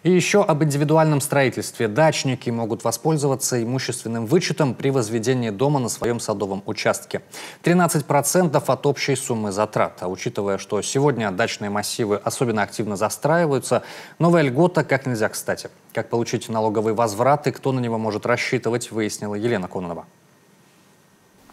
И еще об индивидуальном строительстве. Дачники могут воспользоваться имущественным вычетом при возведении дома на своем садовом участке. 13% от общей суммы затрат. А учитывая, что сегодня дачные массивы особенно активно застраиваются, новая льгота как нельзя кстати. Как получить налоговый возврат и кто на него может рассчитывать, выяснила Елена Кононова.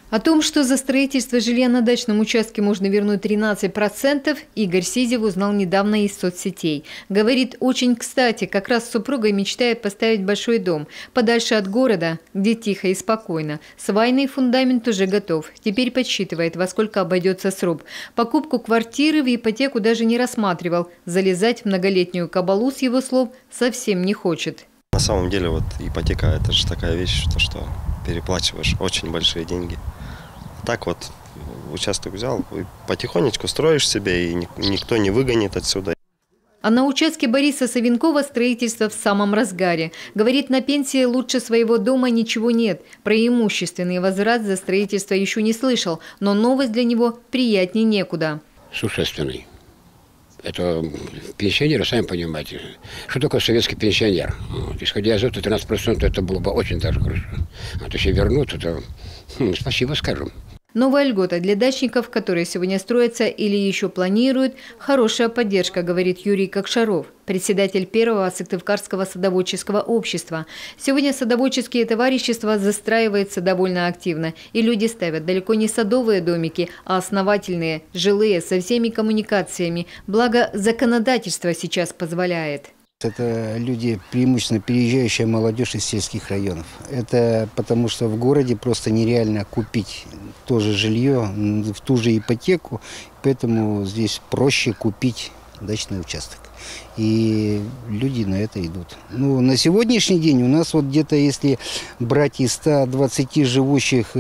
О том, что за строительство жилья на дачном участке можно вернуть 13%, Игорь Сизев узнал недавно из соцсетей. Говорит, очень кстати, как раз с супругой мечтает поставить большой дом, подальше от города, где тихо и спокойно. Свайный фундамент уже готов. Теперь подсчитывает, во сколько обойдется сруб. Покупку квартиры в ипотеку даже не рассматривал. Залезать в многолетнюю кабалу, с его слов, совсем не хочет. На самом деле вот ипотека – это же такая вещь, что переплачиваешь очень большие деньги. Так вот участок взял, и потихонечку строишь себе, и никто не выгонит отсюда. А на участке Бориса Савенкова строительство в самом разгаре. Говорит, на пенсии лучше своего дома ничего нет. Про имущественный возврат за строительство еще не слышал, но новость для него приятнее некуда. Существенный. Это пенсионеры, сами понимаете. Что такое советский пенсионер? Вот, исходя из этого, 13% это было бы очень даже хорошо. Вот если вернут, то спасибо скажем. Новая льгота для дачников, которые сегодня строятся или еще планируют, хорошая поддержка, говорит Юрий Кокшаров, председатель первого Сыктывкарского садоводческого общества. Сегодня садоводческие товарищества застраиваются довольно активно, и люди ставят далеко не садовые домики, а основательные, жилые, со всеми коммуникациями. Благо, законодательство сейчас позволяет. Это люди, преимущественно переезжающая молодежь из сельских районов. Это потому, что в городе просто нереально купить то же жилье, в ту же ипотеку, поэтому здесь проще купить дачный участок. И люди на это идут. Ну, на сегодняшний день у нас вот где-то, если брать из 120 живущих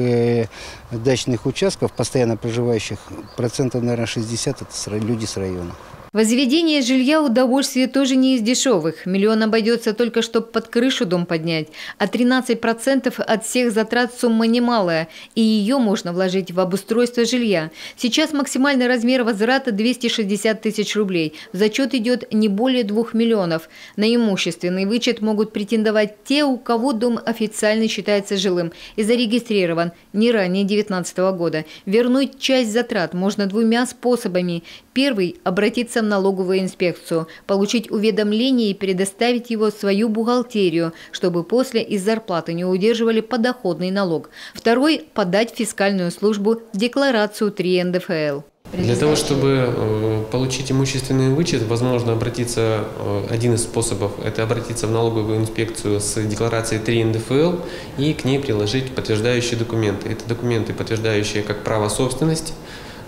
дачных участков, постоянно проживающих, процентов, наверное, 60 – это люди с района. Возведение жилья удовольствие тоже не из дешевых. Миллион обойдется только, чтобы под крышу дом поднять. А 13% от всех затрат сумма немалая, и ее можно вложить в обустройство жилья. Сейчас максимальный размер возврата 260 тысяч рублей. В зачет идет не более 2 миллионов. На имущественный вычет могут претендовать те, у кого дом официально считается жилым и зарегистрирован не ранее 2019 года. Вернуть часть затрат можно двумя способами. Первый – обратиться в налоговую инспекцию, получить уведомление и предоставить его в свою бухгалтерию, чтобы после из зарплаты не удерживали подоходный налог. Второй – подать в фискальную службу декларацию 3 НДФЛ. Для того, чтобы получить имущественный вычет, возможно обратиться, один из способов – это обратиться в налоговую инспекцию с декларацией 3 НДФЛ и к ней приложить подтверждающие документы. Это документы, подтверждающие как право собственности,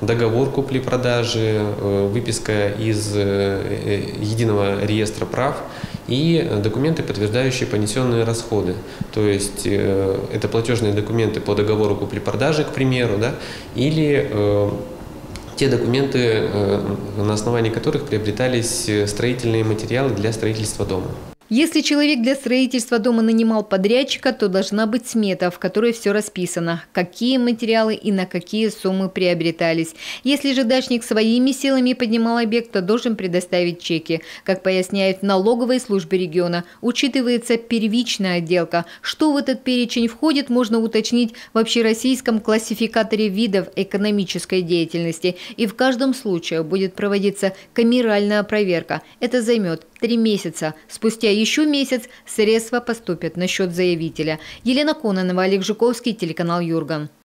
договор купли-продажи, выписка из единого реестра прав и документы, подтверждающие понесенные расходы. То есть это платежные документы по договору купли-продажи, к примеру, да, или те документы, на основании которых приобретались строительные материалы для строительства дома. Если человек для строительства дома нанимал подрядчика, то должна быть смета, в которой все расписано, какие материалы и на какие суммы приобретались. Если же дачник своими силами поднимал объект, то должен предоставить чеки. Как поясняют в налоговой службе региона, учитывается первичная отделка. Что в этот перечень входит, можно уточнить в общероссийском классификаторе видов экономической деятельности. И в каждом случае будет проводиться камеральная проверка. Это займет 3 месяца. Спустя еще месяц средства поступят на счет заявителя. Елена Кононова, Олег Жуковский, телеканал Юрган.